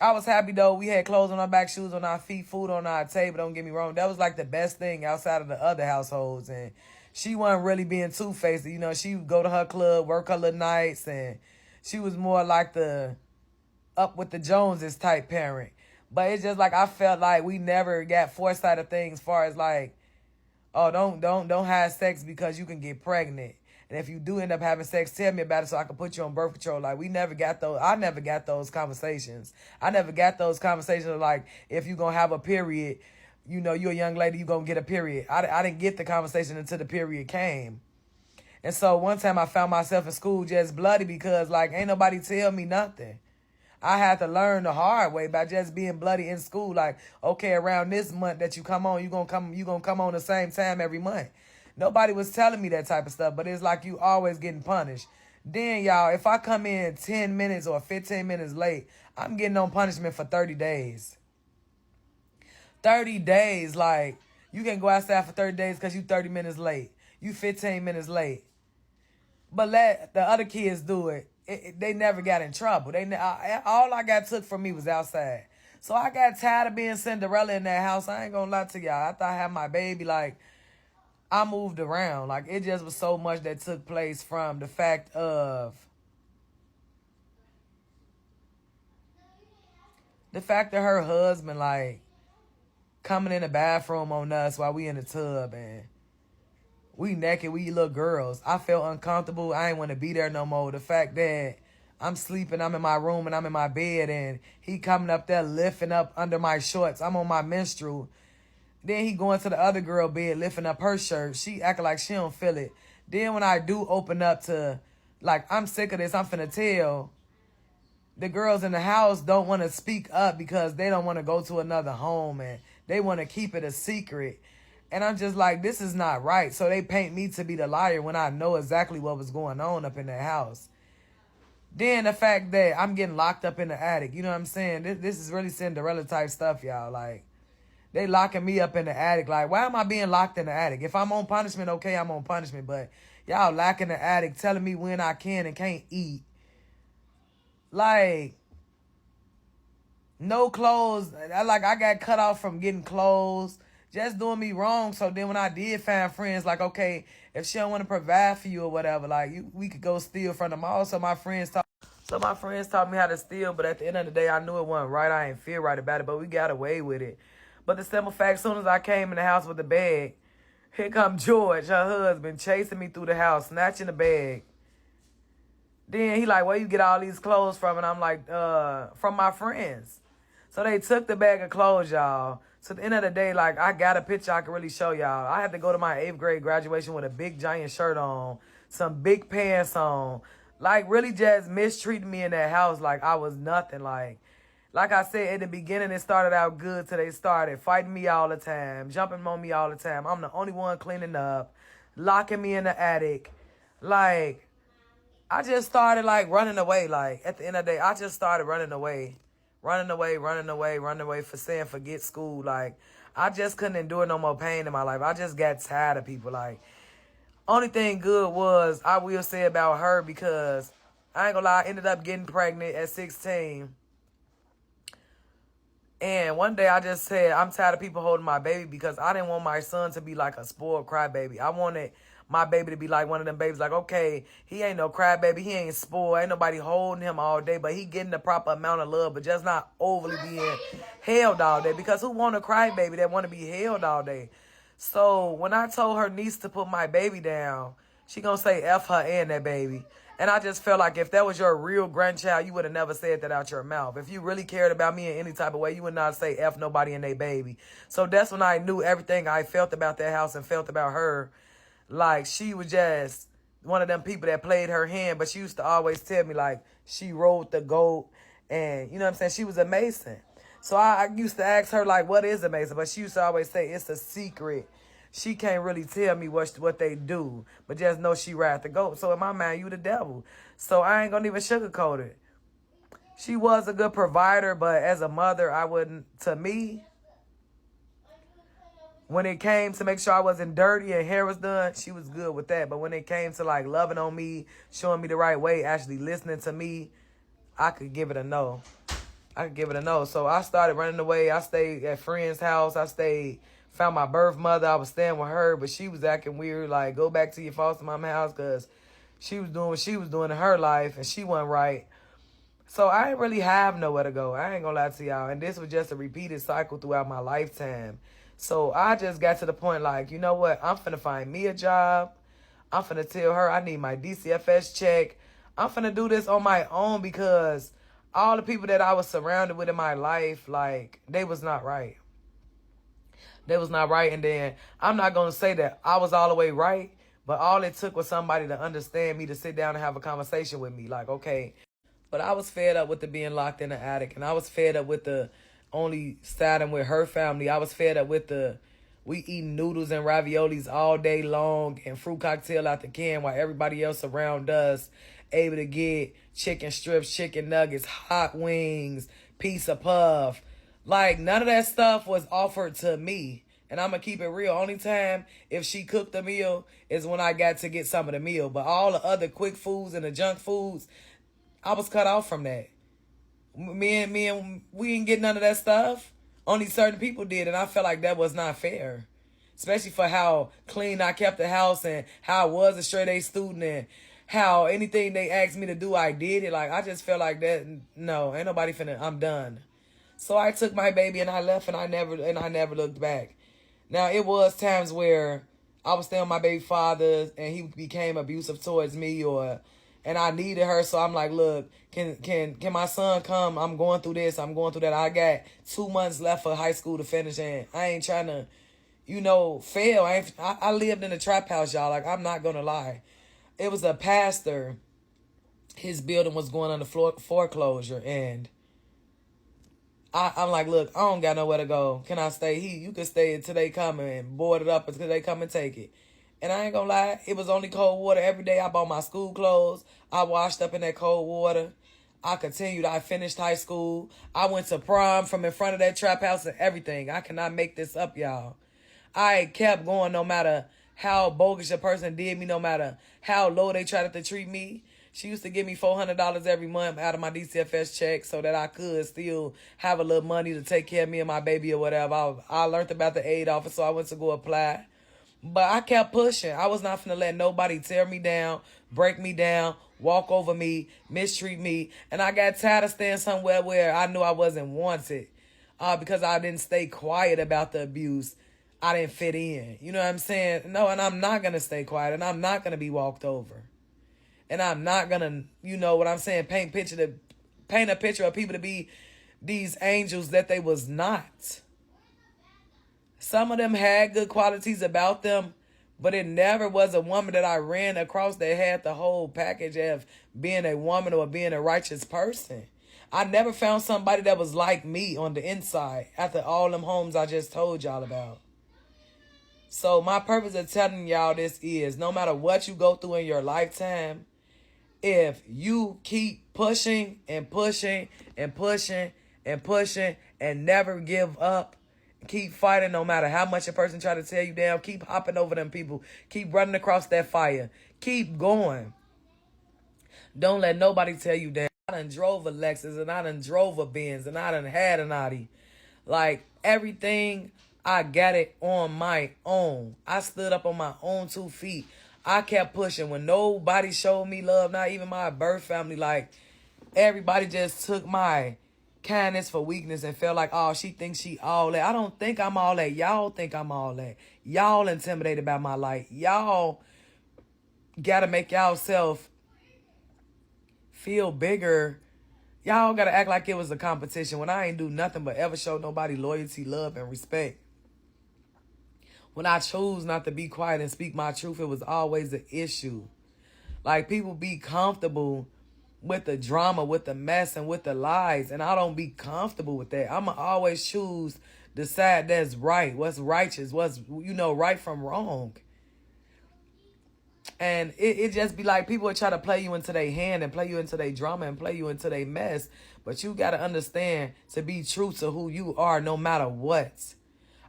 I was happy, though. We had clothes on our back, shoes on our feet, food on our table. Don't get me wrong. That was like the best thing outside of the other households. And she wasn't really being two-faced. She would go to her club, work her little nights, and she was more like the up with the Joneses type parent. But it's just like I felt like we never got foresight of things as far as like, oh, don't have sex because you can get pregnant. And if you do end up having sex, tell me about it so I can put you on birth control. Like, we never got those. I never got those conversations. I never got those conversations of like, if you're going to have a period, you're a young lady, you're going to get a period. I didn't get the conversation until the period came. And so one time I found myself in school just bloody because, like, ain't nobody tell me nothing. I had to learn the hard way by just being bloody in school. Like, okay, around this month that you come on, you gonna come on the same time every month. Nobody was telling me that type of stuff, but it's like you always getting punished. Then, y'all, if I come in 10 minutes or 15 minutes late, I'm getting on punishment for 30 days. 30 days, like, you can go outside for 30 days because you 30 minutes late. You 15 minutes late. But let the other kids do it. They never got in trouble. All I got took from me was outside. So I got tired of being Cinderella in that house. I ain't gonna lie to y'all. After I had my baby, like, I moved around. Like, it just was so much that took place from the fact of her husband, like, coming in the bathroom on us while we in the tub and we naked, we little girls. I felt uncomfortable. I ain't want to be there no more. The fact that I'm sleeping, I'm in my room and I'm in my bed and he coming up there lifting up under my shorts. I'm on my menstrual. Then he going to the other girl bed lifting up her shirt. She acting like she don't feel it. Then when I do open up to, like, I'm sick of this, I'm finna tell, the girls in the house don't want to speak up because they don't want to go to another home and they want to keep it a secret. And I'm just like, this is not right. So they paint me to be the liar when I know exactly what was going on up in that house. Then the fact that I'm getting locked up in the attic. You know what I'm saying? This is really Cinderella type stuff, y'all. Like, they locking me up in the attic. Like, why am I being locked in the attic? If I'm on punishment, okay, I'm on punishment. But y'all locked in the attic telling me when I can and can't eat. Like, no clothes. I got cut off from getting clothes. Just doing me wrong. So then when I did find friends, like, okay, if she don't want to provide for you or whatever, like, we could go steal from the mall. So my friends taught me how to steal. But at the end of the day, I knew it wasn't right. I ain't feel right about it. But we got away with it. But the simple fact, as soon as I came in the house with the bag, here come George, her husband, chasing me through the house, snatching the bag. Then he like, where you get all these clothes from? And I'm like, from my friends. So they took the bag of clothes, y'all. So at the end of the day, like, I got a picture I can really show y'all. I had to go to my 8th grade graduation with a big giant shirt on, some big pants on. Like, really just mistreating me in that house like I was nothing. Like I said, at the beginning, it started out good till they started fighting me all the time, jumping on me all the time. I'm the only one cleaning up, locking me in the attic. Like, I just started, like, running away. Like, at the end of the day, I just started running away running away for saying forget school. Like, I just couldn't endure no more pain in my life. I just got tired of people. Like, only thing good was, I will say about her, because I ain't gonna lie, I ended up getting pregnant at 16. And one day I just said, I'm tired of people holding my baby, because I didn't want my son to be like a spoiled crybaby. I wanted my baby to be like one of them babies, like, okay, he ain't no crybaby, he ain't spoiled, ain't nobody holding him all day, but he getting the proper amount of love, but just not overly being held all day. Because who want a crybaby that want to be held all day? So when I told her niece to put my baby down, she gonna say F her and that baby. And I just felt like if that was your real grandchild, you would have never said that out your mouth. If you really cared about me in any type of way, you would not say F nobody and they baby. So that's when I knew everything I felt about that house and felt about her. Like, she was just one of them people that played her hand, but she used to always tell me, like, she rode the goat, and, you know what I'm saying, she was a Mason. So I used to ask her, like, what is a Mason? But she used to always say, it's a secret. She can't really tell me what they do, but just know she ride the goat. So in my mind, you the devil. So I ain't gonna even sugarcoat it. She was a good provider, but as a mother, I wouldn't, to me, when it came to make sure I wasn't dirty and hair was done, she was good with that. But when it came to, like, loving on me, showing me the right way, actually listening to me, I could give it a no. So I started running away. I stayed at friend's house. Found my birth mother. I was staying with her, but she was acting weird. Like, go back to your foster mom house, because she was doing what she was doing in her life, and she wasn't right. So I didn't really have nowhere to go. I ain't gonna lie to y'all. And this was just a repeated cycle throughout my lifetime. So I just got to the point, like, you know what? I'm finna find me a job. I'm finna tell her I need my DCFS check. I'm finna do this on my own, because all the people that I was surrounded with in my life, like, they was not right. And then I'm not going to say that I was all the way right, but all it took was somebody to understand me, to sit down and have a conversation with me. Like, okay. But I was fed up with the being locked in the attic, and I was fed up with the only siding with her family. I was fed up with we eating noodles and raviolis all day long and fruit cocktail out the can, while everybody else around us able to get chicken strips, chicken nuggets, hot wings, pizza puff. Like, none of that stuff was offered to me. And I'm going to keep it real. Only time if she cooked a meal is when I got to get some of the meal. But all the other quick foods and the junk foods, I was cut off from that. We didn't get none of that stuff. Only certain people did. And I felt like that was not fair. Especially for how clean I kept the house, and how I was a straight A student, and how anything they asked me to do, I did it. Like, I just felt like that. No, ain't nobody finna, I'm done. So I took my baby and I left, and I never looked back. Now, it was times where I was staying with my baby father and he became abusive towards me, and I needed her. So I'm like, look, can my son come? I'm going through this. I'm going through that. I got 2 months left for high school to finish, and I ain't trying to, fail. I lived in a trap house, y'all. Like, I'm not going to lie. It was a pastor. His building was going under foreclosure, and I'm like, look, I don't got nowhere to go. Can I stay? You can stay until they come and board it up until they come and take it. And I ain't gonna lie, it was only cold water every day. I bought my school clothes. I washed up in that cold water. I continued. I finished high school. I went to prom from in front of that trap house and everything. I cannot make this up, y'all. I kept going no matter how bogus a person did me, no matter how low they tried to treat me. She used to give me $400 every month out of my DCFS check so that I could still have a little money to take care of me and my baby or whatever. I learned about the aid office, so I went to go apply. But I kept pushing. I was not finna let nobody tear me down, break me down, walk over me, mistreat me. And I got tired of staying somewhere where I knew I wasn't wanted because I didn't stay quiet about the abuse. I didn't fit in. You know what I'm saying? No, and I'm not going to stay quiet, and I'm not going to be walked over. And I'm not going to, you know what I'm saying, paint a picture of people to be these angels that they was not. Some of them had good qualities about them, but it never was a woman that I ran across that had the whole package of being a woman or being a righteous person. I never found somebody that was like me on the inside after all them homes I just told y'all about. So my purpose of telling y'all this is, no matter what you go through in your lifetime, if you keep pushing and pushing and pushing and pushing and never give up. Keep fighting no matter how much a person try to tear you down. Keep hopping over them people. Keep running across that fire. Keep going. Don't let nobody tell you down. I done drove a Lexus and I done drove a Benz and I done had an Audi. Like, everything, I got it on my own. I stood up on my own 2 feet. I kept pushing when nobody showed me love, not even my birth family. Like, everybody just took my kindness for weakness and felt like, oh, she thinks she all that. I don't think I'm all that. Y'all think I'm all that. Y'all intimidated by my light. Y'all got to make y'allself feel bigger. Y'all got to act like it was a competition when I ain't do nothing but ever show nobody loyalty, love, and respect. When I chose not to be quiet and speak my truth, it was always an issue. Like, people be comfortable with the drama, with the mess, and with the lies. And I don't be comfortable with that. I'ma always choose the side that's right, what's righteous, what's, right from wrong. And it just be like people will try to play you into their hand and play you into their drama and play you into their mess. But you got to understand to be true to who you are no matter what.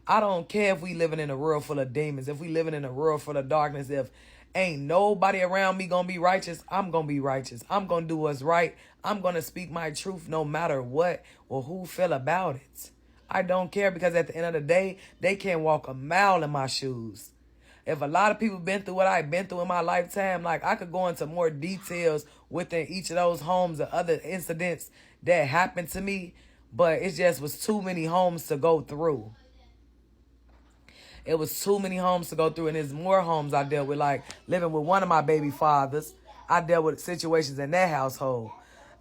I don't care if we living in a world full of demons, if we living in a world full of darkness, if ain't nobody around me going to be righteous, I'm going to be righteous. I'm going to do what's right. I'm going to speak my truth no matter what or who feel about it. I don't care because at the end of the day, they can't walk a mile in my shoes. If a lot of people been through what I've been through in my lifetime, like I could go into more details within each of those homes or other incidents that happened to me, but it just was too many homes to go through. It was too many homes to go through, and there's more homes I dealt with, like living with one of my baby fathers. I dealt with situations in that household.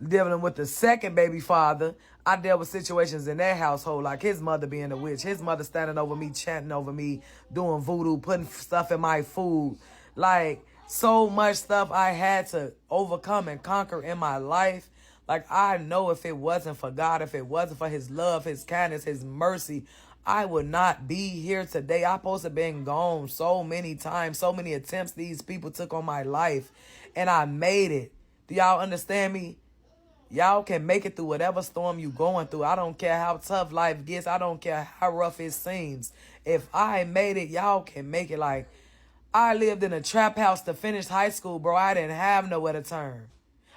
Dealing with the second baby father, I dealt with situations in that household, like his mother being a witch, his mother standing over me, chanting over me, doing voodoo, putting stuff in my food. Like, so much stuff I had to overcome and conquer in my life. Like, I know if it wasn't for God, if it wasn't for his love, his kindness, his mercy, I would not be here today. I supposed to have been gone so many times, so many attempts these people took on my life, and I made it. Do y'all understand me? Y'all can make it through whatever storm you going through. I don't care how tough life gets. I don't care how rough it seems. If I made it, y'all can make it. Like, I lived in a trap house to finish high school, bro. I didn't have nowhere to turn.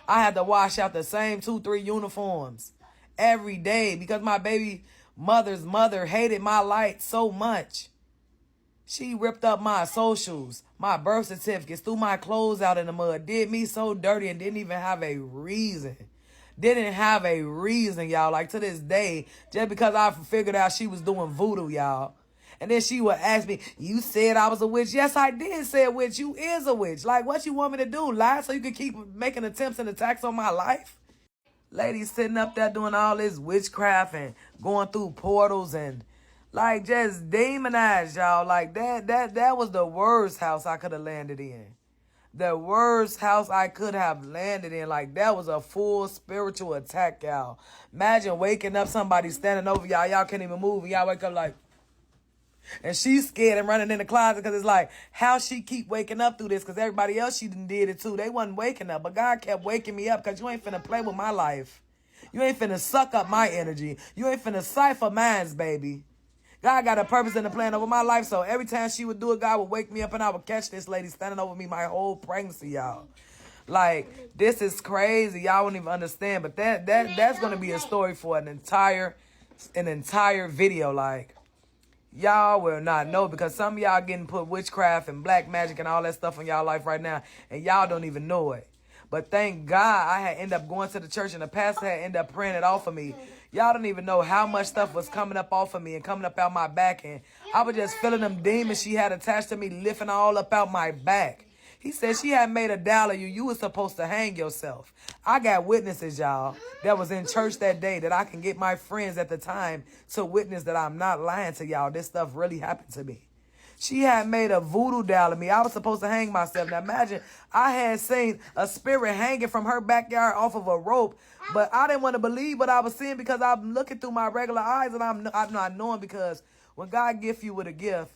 I had to wash out the same 2-3 uniforms every day because my baby mother's mother hated my light so much. She ripped up my socials, my birth certificates, threw my clothes out in the mud, did me so dirty and didn't even have a reason. Didn't have a reason, y'all. Like, to this day, just because I figured out she was doing voodoo, y'all. And then she would ask me, you said I was a witch. Yes, I did say a witch. You is a witch. Like, what you want me to do? Lie so you can keep making attempts and attacks on my life? Ladies sitting up there doing all this witchcraft and going through portals and, like, just demonized, y'all. Like, that was the worst house I could have landed in. The worst house I could have landed in. Like, that was a full spiritual attack, y'all. Imagine waking up, somebody standing over y'all. Y'all can't even move. And y'all wake up like, and she's scared and running in the closet because it's like, how she keep waking up through this? Because everybody else, she did it too. They wasn't waking up. But God kept waking me up because you ain't finna play with my life. You ain't finna suck up my energy. You ain't finna cipher mines, baby. God got a purpose and a plan over my life. So every time she would do it, God would wake me up and I would catch this lady standing over me my whole pregnancy, y'all. Like, this is crazy. Y'all wouldn't even understand. But that's going to be a story for an entire video. Like, y'all will not know because some of y'all getting put witchcraft and black magic and all that stuff in y'all life right now. And y'all don't even know it. But thank God I had ended up going to the church and the pastor had ended up praying it off of me. Y'all don't even know how much stuff was coming up off of me and coming up out my back. And I was just feeling them demons she had attached to me lifting all up out my back. He said she had made a doll of you. You was supposed to hang yourself. I got witnesses, y'all, that was in church that day that I can get my friends at the time to witness that I'm not lying to y'all. This stuff really happened to me. She had made a voodoo doll of me. I was supposed to hang myself. Now imagine I had seen a spirit hanging from her backyard off of a rope, but I didn't want to believe what I was seeing because I'm looking through my regular eyes and I'm not knowing because when God gives you with a gift,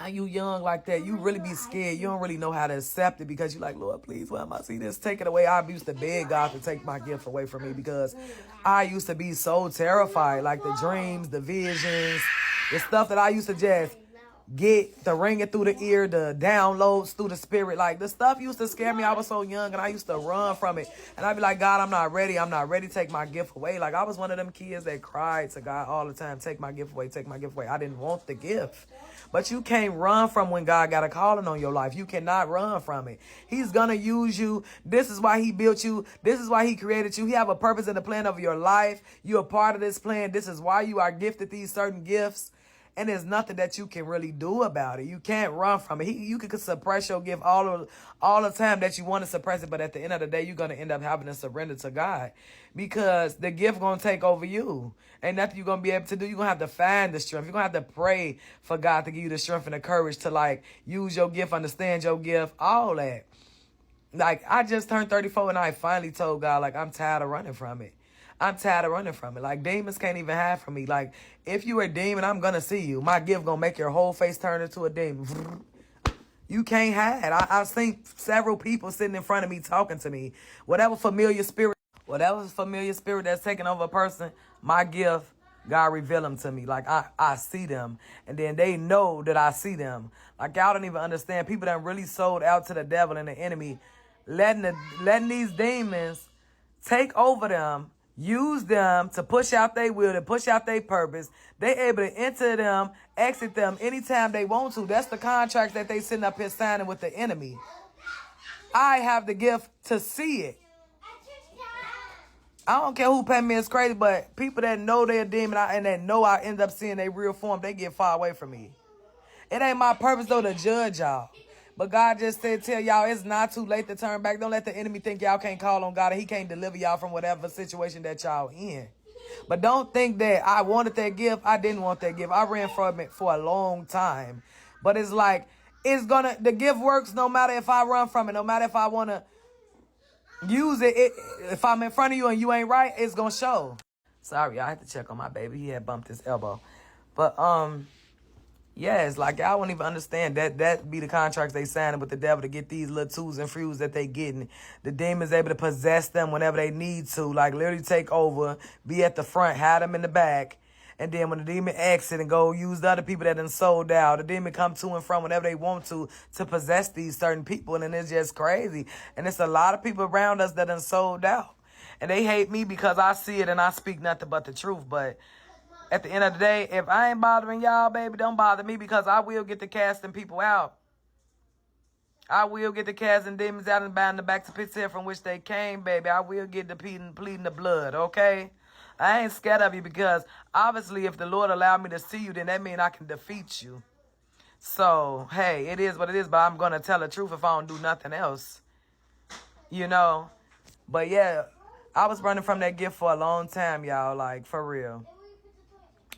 and you young like that, you really be scared. You don't really know how to accept it because you like, Lord, please, why am I see this? Take it away. I used to beg God to take my gift away from me because I used to be so terrified. Like the dreams, the visions, the stuff that I used to just get, the ringing through the ear, the downloads through the spirit. Like the stuff used to scare me. I was so young and I used to run from it. And I'd be like, God, I'm not ready. I'm not ready to take my gift away. Like I was one of them kids that cried to God all the time, take my gift away, take my gift away. I didn't want the gift. But you can't run from when God got a calling on your life. You cannot run from it. He's going to use you. This is why he built you. This is why he created you. He have a purpose and a plan of your life. You're a part of this plan. This is why you are gifted these certain gifts. And there's nothing that you can really do about it. You can't run from it. You can suppress your gift all the time that you want to suppress it. But at the end of the day, you're going to end up having to surrender to God because the gift going to take over you. Ain't nothing you're going to be able to do. You're going to have to find the strength. You're going to have to pray for God to give you the strength and the courage to like use your gift, understand your gift, all that. Like I just turned 34 and I finally told God, like, I'm tired of running from it. I'm tired of running from it. Like, demons can't even hide from me. Like, if you a demon, I'm going to see you. My gift going to make your whole face turn into a demon. You can't hide. I've seen several people sitting in front of me talking to me. Whatever familiar spirit that's taking over a person, my gift, God reveal them to me. Like, I see them. And then they know that I see them. Like, y'all don't even understand. People that really sold out to the devil and the enemy, letting these demons take over them, use them to push out their will, to push out their purpose. They able to enter them, exit them anytime they want to. That's the contracts that they sitting up here signing with the enemy. I have the gift to see it. I don't care who pay me is crazy, but people that know they're a demon and that know I end up seeing their real form, they get far away from me. It ain't my purpose, though, to judge y'all. But God just said, tell y'all it's not too late to turn back. Don't let the enemy think y'all can't call on God and he can't deliver y'all from whatever situation that y'all in. But don't think that I wanted that gift. I didn't want that gift. I ran from it for a long time. But it's like, the gift works no matter if I run from it, no matter if I want to use it. If I'm in front of you and you ain't right, it's going to show. Sorry, I had to check on my baby. He had bumped his elbow. But, yeah, it's like y'all won't even understand that be the contracts they signing with the devil to get these little twos and fruits that they getting. The demons able to possess them whenever they need to, like literally take over, be at the front, hide them in the back. And then when the demon exit and go use the other people that done sold out, the demon come to and from whenever they want to possess these certain people. And it's just crazy. And it's a lot of people around us that done sold out. And they hate me because I see it and I speak nothing but the truth. But at the end of the day, if I ain't bothering y'all, baby, don't bother me because I will get to casting people out. I will get to casting demons out and bound them back to pits here from which they came, baby. I will get to pleading the blood, okay? I ain't scared of you because obviously if the Lord allowed me to see you, then that means I can defeat you. So, hey, it is what it is, but I'm going to tell the truth if I don't do nothing else. You know? But yeah, I was running from that gift for a long time, y'all, like for real.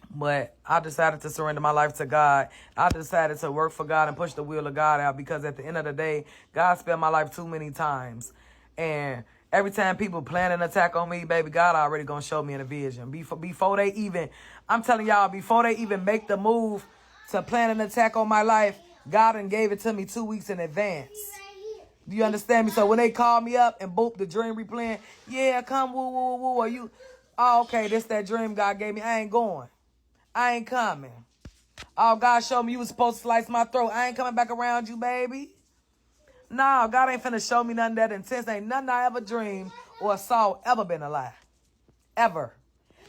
But I decided to surrender my life to God. I decided to work for God and push the will of God out because at the end of the day, God spared my life too many times. And every time people plan an attack on me, baby, God already going to show me in a vision. Before they even, I'm telling y'all, before they even make the move to plan an attack on my life, God done gave it to me 2 weeks in advance. Do you understand me? So when they call me up and boop, the dream replaying, yeah, come, woo, woo, woo, are you? Oh, okay, this that dream God gave me. I ain't going. I ain't coming. Oh, God showed me you was supposed to slice my throat. I ain't coming back around you, baby. No, God ain't finna show me nothing that intense. Ain't nothing I ever dreamed or saw ever been a lie. Ever.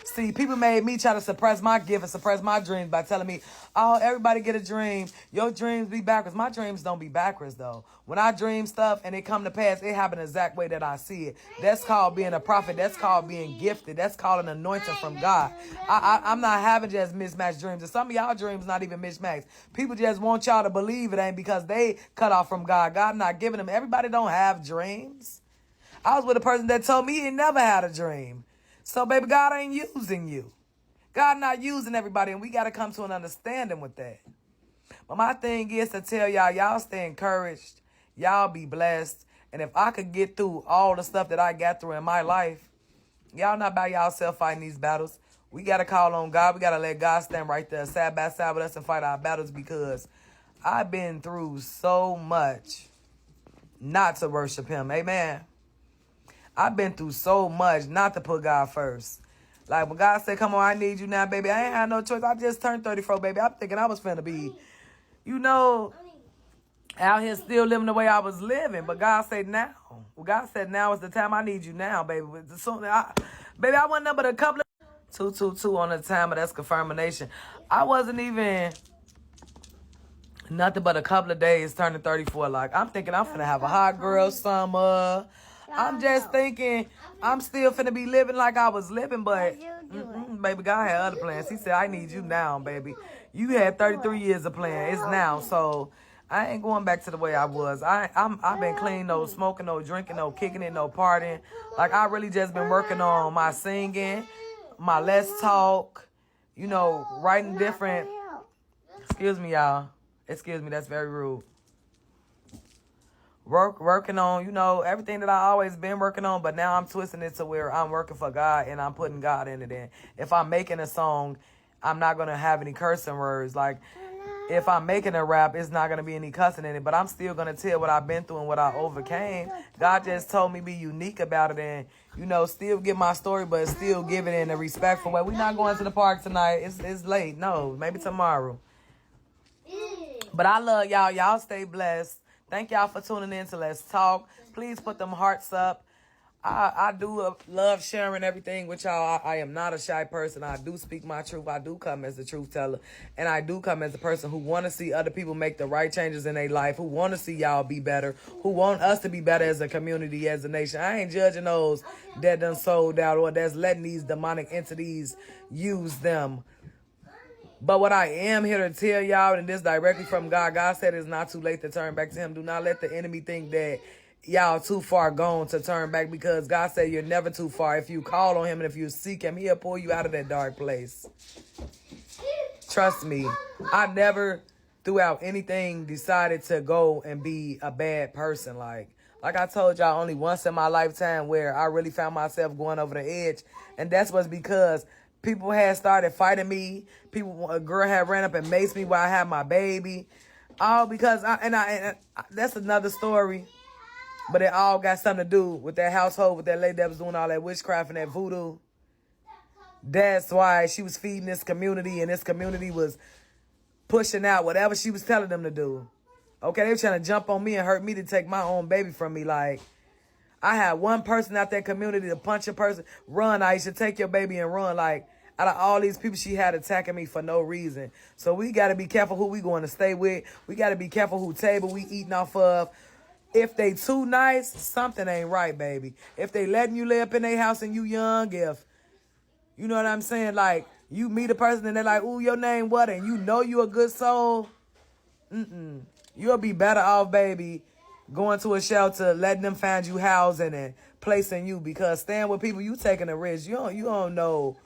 See, people made me try to suppress my gift and suppress my dreams by telling me, oh, everybody get a dream. Your dreams be backwards. My dreams don't be backwards, though. When I dream stuff and it come to pass, it happen the exact way that I see it. That's called being a prophet. That's called being gifted. That's called an anointing from God. I'm not having just mismatched dreams. And some of y'all dreams not even mismatched. People just want y'all to believe it ain't because they cut off from God. God not giving them. Everybody don't have dreams. I was with a person that told me he ain't never had a dream. So, baby, God ain't using you. God not using everybody, and we got to come to an understanding with that. But my thing is to tell y'all stay encouraged. Y'all be blessed. And if I could get through all the stuff that I got through in my life, y'all not by y'allself fighting these battles. We got to call on God. We got to let God stand right there side by side with us and fight our battles because I've been through so much not to worship him. Amen. I've been through so much not to put God first. Like when God said, come on, I need you now, baby. I ain't had no choice. I just turned 34, baby. I'm thinking I was finna be, out here still living the way I was living. But God said now. God said now is the time. I need you now, baby. Baby, I wasn't but a couple of 222 on the time, but that's confirmation. I wasn't even nothing but a couple of days turning 34. Like, I'm thinking I'm finna have a hot girl summer. I'm just thinking I'm still finna be living like I was living, but baby, God had other plans. He said, I need you now, baby. You had 33 years of plan. It's now. So I ain't going back to the way I was. I've been clean, no smoking, no drinking, no kicking it, no partying. Like, I really just been working on my singing, my let's talk, writing different. Excuse me, y'all. Excuse me, that's very rude. Working on, everything that I always been working on, but now I'm twisting it to where I'm working for God and I'm putting God in it. And if I'm making a song, I'm not going to have any cursing words. Like, if I'm making a rap, it's not going to be any cussing in it, but I'm still going to tell what I've been through and what I overcame. God just told me be unique about it and, still get my story, but still give it in a respectful way. We're not going to the park tonight. It's late. No, maybe tomorrow. But I love y'all. Y'all stay blessed. Thank y'all for tuning in to Let's Talk. Please put them hearts up. I do love sharing everything with y'all. I am not a shy person. I do speak my truth. I do come as a truth teller. And I do come as a person who want to see other people make the right changes in their life, who want to see y'all be better, who want us to be better as a community, as a nation. I ain't judging those that done sold out or that's letting these demonic entities use them. But what I am here to tell y'all, and this directly from God, God said it's not too late to turn back to him. Do not let the enemy think that y'all too far gone to turn back, because God said you're never too far. If you call on him and if you seek him, he'll pull you out of that dark place. Trust me, I never throughout anything decided to go and be a bad person. Like I told y'all, only once in my lifetime where I really found myself going over the edge. And that's was because people had started fighting me. A girl had ran up and maced me while I had my baby. All because that's another story. But it all got something to do with that household, with that lady that was doing all that witchcraft and that voodoo. That's why she was feeding this community, and this community was pushing out whatever she was telling them to do. Okay, they were trying to jump on me and hurt me to take my own baby from me. Like, I had one person out that community to punch a person. Run, Aisha, take your baby and run. Like, out of all these people she had attacking me for no reason. So we got to be careful who we going to stay with. We got to be careful who table we eating off of. If they too nice, something ain't right, baby. If they letting you lay up in their house and you young, if, you know what I'm saying? Like, you meet a person and they're like, ooh, your name what? And you a good soul. You'll be better off, baby, going to a shelter, letting them find you housing and placing you, because staying with people, you taking a risk. You don't know